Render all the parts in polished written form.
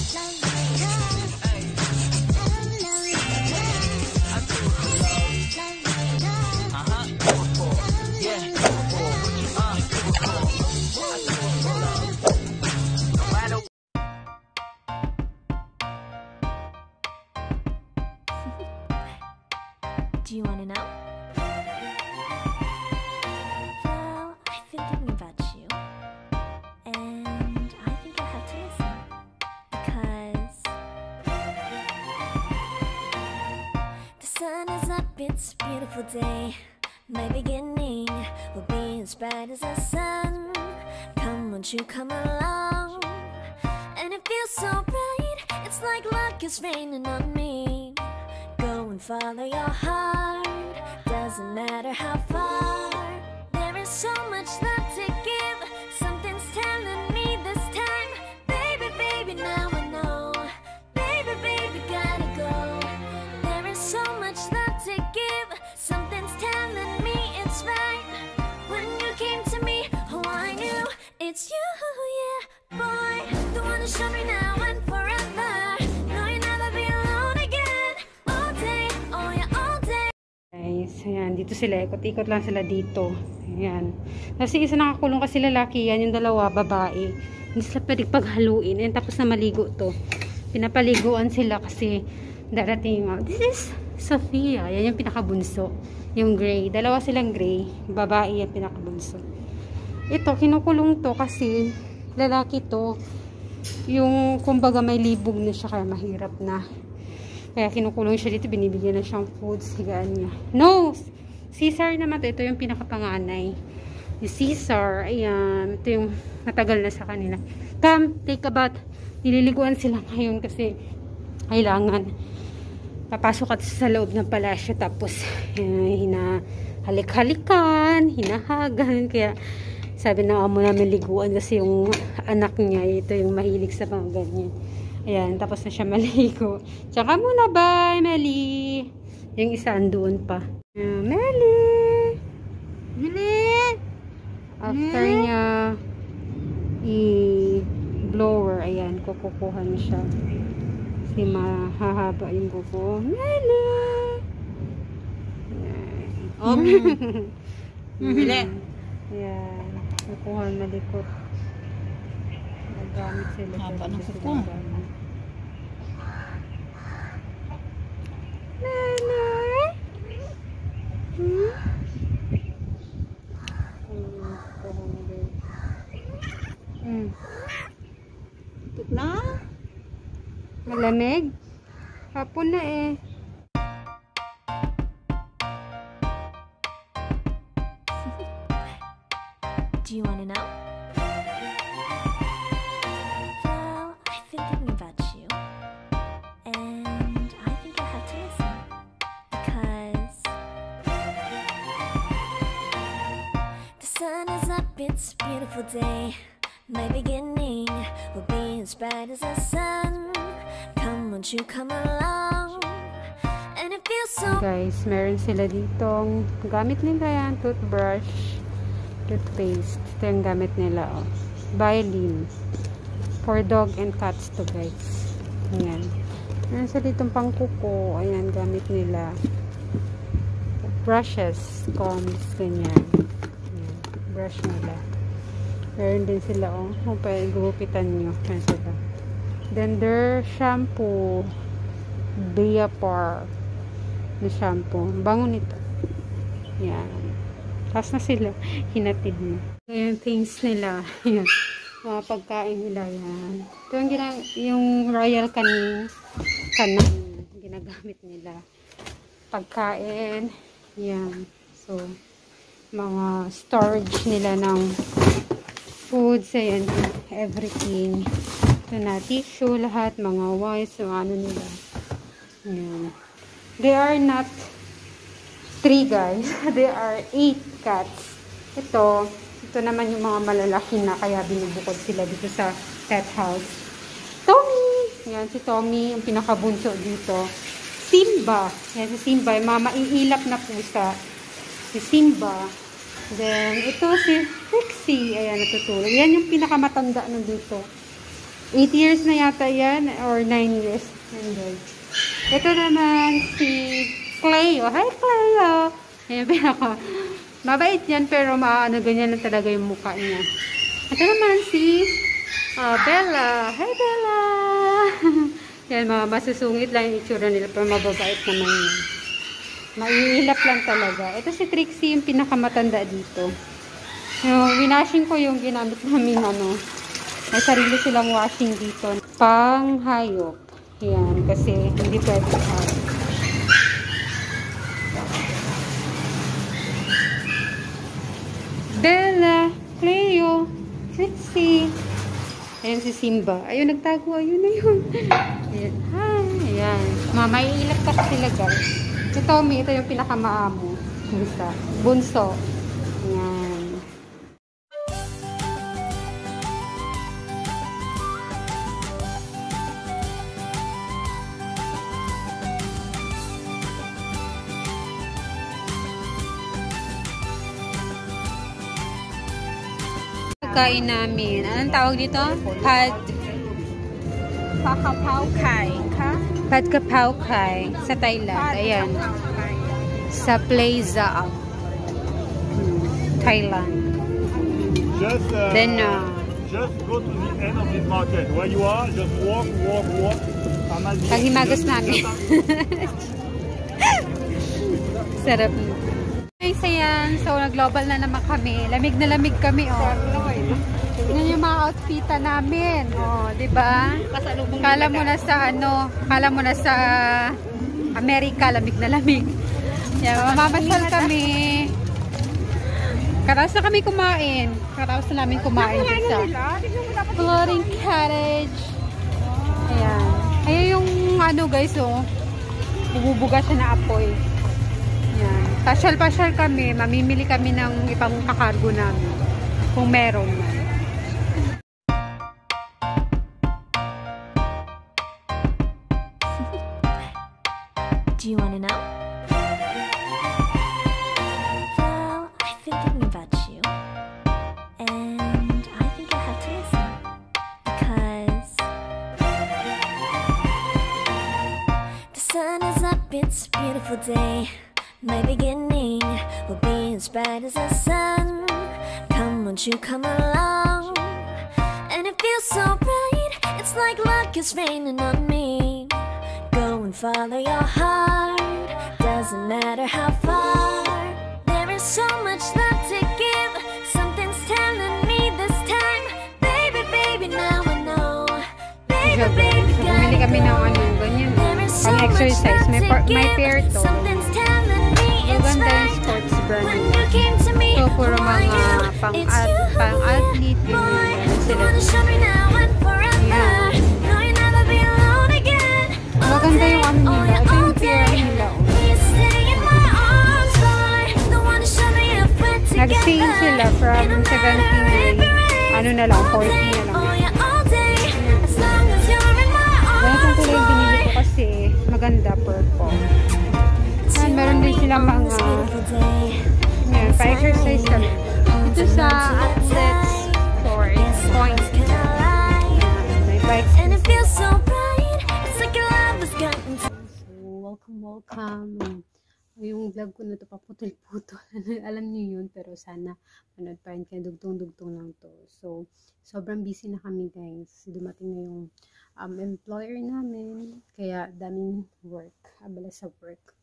Do you want to know? Well, I've been thinking about you, and I think I have to listen, because the sun is up, it's a beautiful day. My beginning will be as bright as the sun. Come, won't you come along? And it feels so bright, it's like luck is raining on me. Go and follow your heart, doesn't matter how far. There is so much love to give, something's telling me this time. Baby, baby, now I know. Baby, baby, gotta go. There is so much love to give, something's telling me it's right. When you came to me, oh, I knew it's you, yeah, boy. The one to show me now and forever. No, you'll never be alone again. All day, oh yeah, all day. Guys, ayan, dito sila, ikot-ikot lang sila dito. Ayan. Kasi isa nakakulong kasi lalaki yan, yung dalawa, babae. Hindi sila pwede paghaluin. Ayan, tapos na maligo to. Pinapaliguan sila kasi darating yung, this is Sophia. Ayan yung pinakabunso. Yung gray. Dalawa silang gray. Babae yung pinakabunso. Ito, kinukulong to kasi lalaki to. Yung, kumbaga may libog na siya kaya mahirap na. Kaya kinukulong siya dito, binibigyan na siyang food, sigaan niya. No! Caesar naman to. Ito yung pinakapanganay. Yung Caesar, ayan. Ito yung matagal na sa kanila. Come, take a bath. Nililiguan sila ngayon kasi kailangan papasok at sa loob ng palasyo. Tapos, hinahalik-halikan, hinahagan. Kaya, sabi na amo namin liguan kasi yung anak niya, ito yung mahilig sa mga ganyan. Ayan, tapos na siya maligo. Tsaka muna, bye, Melly. Yung isa andoon pa. Melly! Melly! After niya i-blower, ayan, kukukuhan siya. Kasi mahahaba yung kuko. Melly! Oh, Melly! Ayan, kukuhan malikot. Nagamit sila. Haba ng kuko. Na? Malamig? Hapon na eh. Do you want to know? Well, I've been thinking about you, and I think I have to listen, because the sun is up, it's a beautiful day. My beginning will be as bright as the sun. Come, won't you come along? And it feels so. Guys, meron sila ditong gamit nila yan, toothbrush, toothpaste. Ito yung gamit nila, oh. Violin. For dog and cats to, guys. Ayan. Meron sila ditong pangkuko. Ayan, gamit nila. Brushes, combs, ganyan. Ayan, brush nila. Meron din sila, oh. Kung pa gugupitan nyo. Meron sila. Then, their shampoo. Beapar. Na shampoo. Bango nito. Yan. Tapos na sila. Hinatid na. So, yung things nila. Yan. Mga pagkain nila. Yan. Ito yung royal kanin. Ginagamit nila. Pagkain. Yan. So, mga storage nila ng foods, ayan, everything. Ito na, tissue, lahat, mga wipes, mga ano nila. Ayan. They are not 3 guys. They are 8 cats. Ito naman yung mga malalaki na, kaya binubukod sila dito sa pet house. Tommy! Ayan, si Tommy, yung pinakabunso dito. Simba. Ayan, si Simba, yung mga maiilap na pusa. Si Simba. Then, ito si Trixie. Ayan, natutulog. Yan yung pinakamatanda nandito. 8 years na yata yan, or 9 years. Yan, guys. Ito naman si Cleo. Hi, Cleo! Ayan, pinaka. Mabait yan, pero maano, ganyan lang talaga yung mukha niya. Ito naman si Bella. Hi, Bella! Yan, masusungit lang yung itsura nila, pero mababait naman yun. Maiilap lang talaga. Ito si Trixie, yung pinakamatanda dito. Yung winashing ko yung ginamit namin, ano, may sarili silang washing dito. Pang hayop. Yan, kasi hindi pwede Bella, Cleo, Trixie. Ayan si Simba. Ayun, nagtago. Ayun na yun. Ayan. Hi. Ayan. Maiilap kasi sila, guys. Si Tommy, ito yung pinakamaamo. Bunso. Ayan. Pagkain namin. Anong tawag dito? Pad Pakapau kai. Pad Kapau Kai sa Thailand. Ayan. Sa Plaza Thailand. Then just go to the end of this market. Where you are, just walk. paghimagas namin. Sarap. Nice yan. So, nag-global na naman kami. Lamig na lamig kami, oh. Tignan yung mga outfitan namin. Oh, diba? Kala mo na sa, kala mo na sa Amerika, lamig na lamig. Yan, mamamasyal kami. Karaos na kami kumain. Karaos na namin kumain sa Floating Cottage. Ayan. Ayan yung, guys, oh. Bububuga siya na apoy. Yan. Pasyal-pasyal kami. Mamimili kami ng ipang kakargo namin. Kung meron na. Do you want to know? Well, I've been thinking about you. And I think you'll have to listen. Because the sun is up, it's a beautiful day. My beginning will be as bright as the sun. Come, won't you come along? And it feels so bright, it's like luck is raining on me. Go and follow your heart, doesn't matter how far. There is so much love to give, something's telling me this time. Baby, baby, now I know. Baby, baby, bumili kami ng ganyan. Pang-exercise. May pair to. Maganda yung sports brand. So, puro mga pang-athlete. Ganyan sila. Yeah. Maganda yung nila. Ito yung pair nila. Nag-sale sila from 79. Ano na lang, 40 na lang. Ganitong kulay yung binili ko kasi maganda, purple. And meron din silang mga pa-exercise kami. Ito sa athletes sports point. May bikes. So, welcome. Yung vlog ko na to paputol-putol. Alam niyo yun, pero sana manood pa rin kayo. Dugtong-dugtong lang to. So, sobrang busy na kami, guys. Dumating na yung employer namin. Kaya daming work. Abala sa work.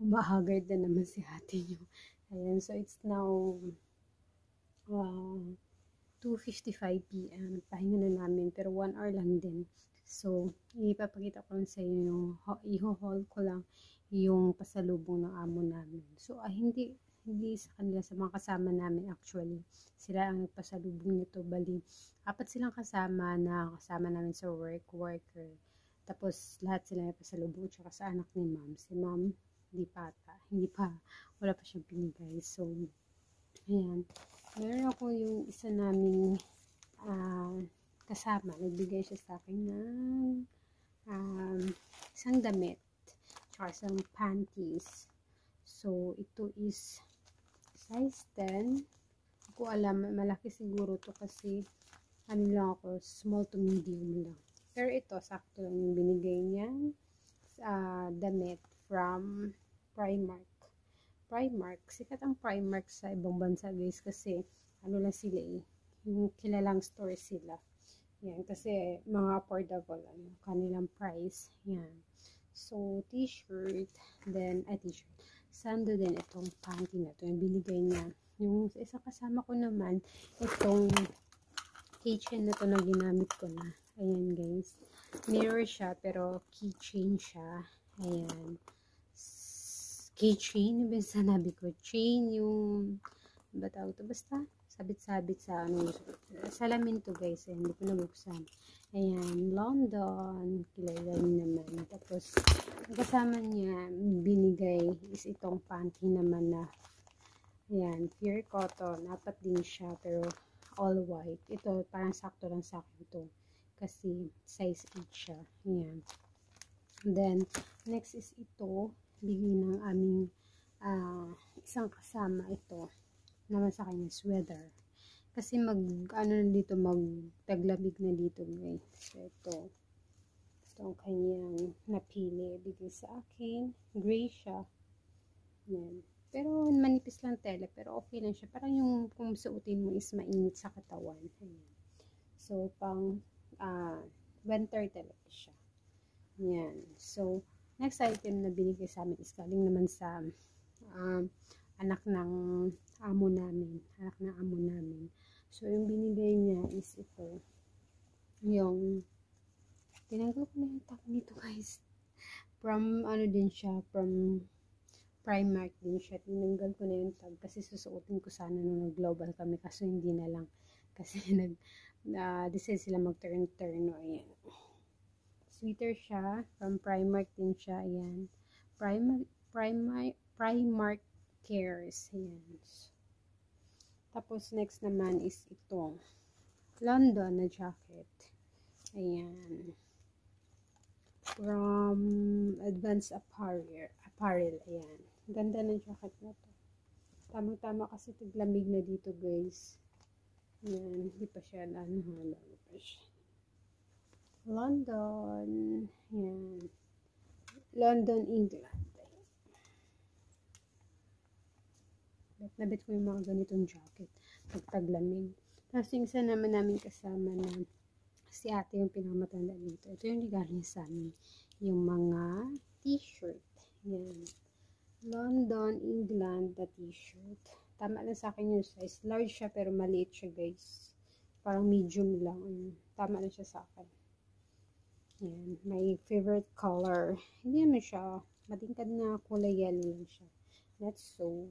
Mahagard na naman si ate nyo. Ayan, so it's now 2:55 PM. Pahinga na namin, pero 1 hour lang din. So, ipapakita ko lang sa inyo yung i-haul ko lang yung pasalubong ng amo namin. So, hindi sa kanila, sa mga kasama namin actually. Sila ang nagpasalubong nito. Bali, 4 silang kasama namin sa worker. Tapos, lahat sila nagpasalubong tsaka sa anak ni ma'am. Si ma'am, wala pa siyang binigay. So, ayan. Meron ako yung isa naming kasama. Nagbigay siya sa akin ng isang damit. Tsaka isang panties. So, ito is size 10. Hindi ko alam. Malaki siguro to kasi ano lang ako, small to medium lang. Pero ito, sakto lang yung binigay niyang damit from Primark. Primark, sikat ang Primark sa ibang bansa guys kasi ano lang sila yung kilalang store sila. Yan, kasi mga affordable kanilang price. Yan. So, t-shirt, then, t-shirt. Sando din itong panty na to, yung binigay niya. Yung isa kasama ko naman, itong keychain na to na ginamit ko na. Ayan guys. Mirror siya, pero keychain siya. Ayan. Keychain, yung sanabi ko. Chain, yung, ba tawag to? Basta, sabit-sabit sa, salamin to guys. Ayan, hindi ko nabuksan. Ayan, London. Kilala niyo naman. Tapos, kasama niya, binigay is itong panty naman na, ayan, pure cotton. Apat din siya, pero all white. Ito, parang sakto lang sa akin to. Kasi, size 8 siya. Ayan. Then, next is ito. Bigay ng aming isang kasama ito. Naman sa kanya, sweater. Kasi taglamig na dito, guys. So, ito ang kanyang napili. Bigay sa akin. Gray siya. Ayan. Pero, manipis lang tela. Pero, okay lang siya. Parang yung kung suotin mo is mainit sa katawan. Ayan. So, pang winter talaga siya. Ayan. So, next item na binigay sa amin is galing naman sa anak ng amo namin. So, yung binigay niya is ito. Yung, tinanggal ko na yung tag nito guys. From, din siya, from Primark din siya. Tinanggal ko na yung tag kasi susuotin ko sana nung nag-global kami. Kaso hindi na lang. Kasi decide sila mag-turn-turn. Ayan. Sweater siya. From Primark din siya. Ayan. Primark Cares. Ayan. Tapos, next naman is ito. London na jacket. Ayan. From Advanced Apparel. Ayan. Ganda ng jacket na to. Tamang-tama kasi tiglamig na dito, guys. Ayan. Hindi pa siya London. Ayan. London, England. Bet ko yung mga ganitong jacket. Pagtaglamig. Tapos yung isa naman namin kasama na si ate yung pinakamatanda dito. Ito yung galing sa amin. Yung mga t-shirt. Ayan. London, England, na t-shirt. Tama lang sa akin yung size. Large siya pero maliit siya guys. Parang medium lang. Tama lang siya sa akin. Ayan. My favorite color. Hindi naman siya. Matingkad na kulay yellow lang siya. That's so.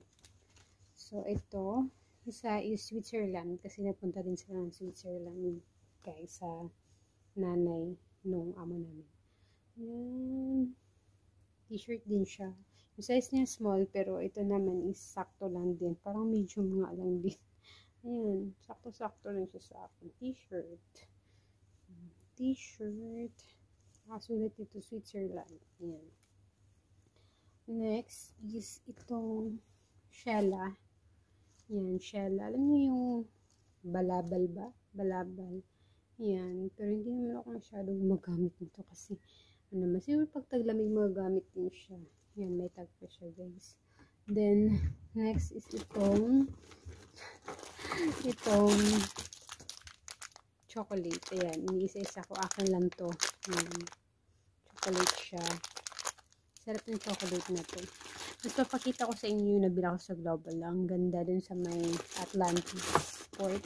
So, ito. Isa is Switzerland. Kasi napunta din sila ng Switzerland. Guys, sa nanay nung amo namin. Ayan. T-shirt din siya. Yung size niya small, pero ito naman is sakto lang din. Parang medium nga lang din. Ayan. Sakto-sakto lang siya sa akin. T-shirt. T-shirt. Nakasulat dito, Switzerland. Ayan. Next is itong Shella. Ayan, Shella. Alam niyo yung balabal ba? Balabal. Ayan. Pero hindi naman ako masyadong magamit nito kasi naman, siguro pag taglamig magagamit din siya. Ayan, may tag pa siya guys. Then, next is itong chocolate. Ayan, iniisa-isa ko. Akin lang to. Ayan. Chocolate siya. Sarap ng chocolate na to. Mas papakita ko sa inyo yung nabila ko sa Global. Ang ganda dun sa may Atlantis Port.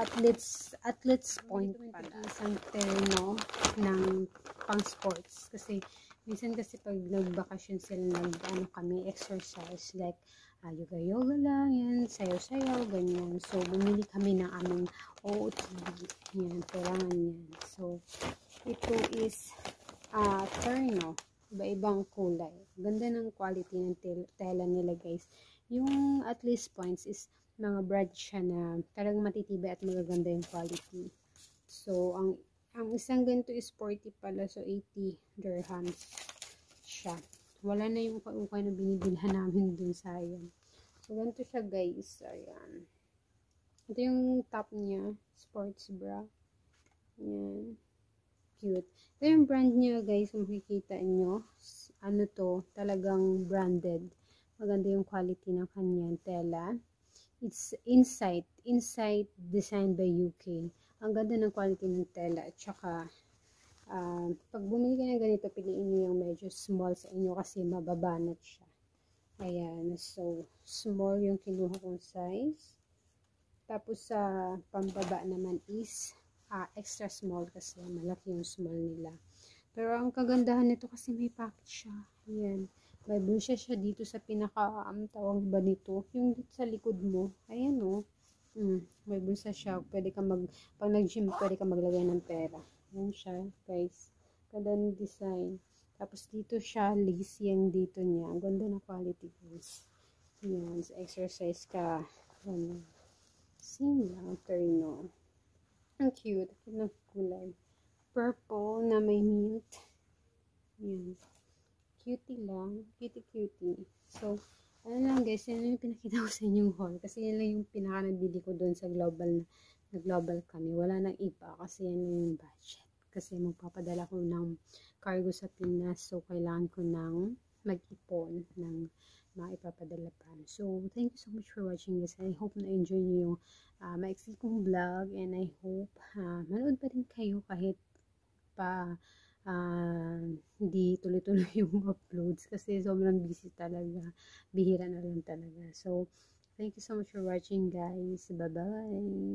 Athletes Point pala. Isang terno ng pang sports. Kasi, minsan kasi pag nagbakasyon sila, kami exercise, like, yoga-yoga lang, yan, sayaw-sayaw, ganyan. So, bumili kami ng aming OOTD. Yan, kailangan yan. So, ito is, terno. Iba-ibang kulay. Ganda ng quality ng tela nila, guys. Yung Athletes Points is, mga brand siya na talagang matitibay at magaganda yung quality. So, ang isang ganito is 40 pala. So, 80 dirhams siya. Wala na yung ukay na binibilhan namin dun sa ayan. So, ganito siya guys. Ayan. Ito yung top niya. Sports bra. Yan. Cute. Ito yung brand niya, guys. Kung makikita nyo. Ano to? Talagang branded. Maganda yung quality ng kanyang tela. It's Insight. Insight designed by UK. Ang ganda ng quality ng tela. At saka, pag bumili ka ng ganito, piliin nyo yung medyo small sa inyo kasi mababanat siya. Ayan. So, small yung kinuha kong size. Tapos, sa pambaba naman is extra small kasi malaki yung small nila. Pero, ang kagandahan nito kasi may pocket siya. Ayan. May bulsa siya dito sa pinaka, tawag ba nito? Yung dito sa likod mo. Ayan o. May bulsa siya. Pwede ka pag nag-gym, pwede ka maglagay ng pera. Ayan siya, guys. Ganda ng design. Tapos dito siya, lace yung dito niya. Ang ganda ng quality, guys. Ayan, sa exercise ka. Same lang, terno. Ang cute. Cute ng kulay. Purple na may mint. Ayan. Cutie lang. Cutie. So, ano lang guys, yan yung pinakita ko sa inyong haul. Kasi yan lang yung pinaka nabili ko doon sa global kami. Wala nang iba kasi yan yung budget. Kasi magpapadala ko ng cargo sa Pinas. So, kailangan ko ng mag-ipon ng mga ipapadala pa. So, thank you so much for watching this. I hope na-enjoy niyo yung maiksi kong vlog. And I hope manood pa rin kayo kahit pa hindi tuloy-tuloy yung uploads kasi sobrang busy talaga. Bihira na lang talaga. So, thank you so much for watching, guys. Bye-bye!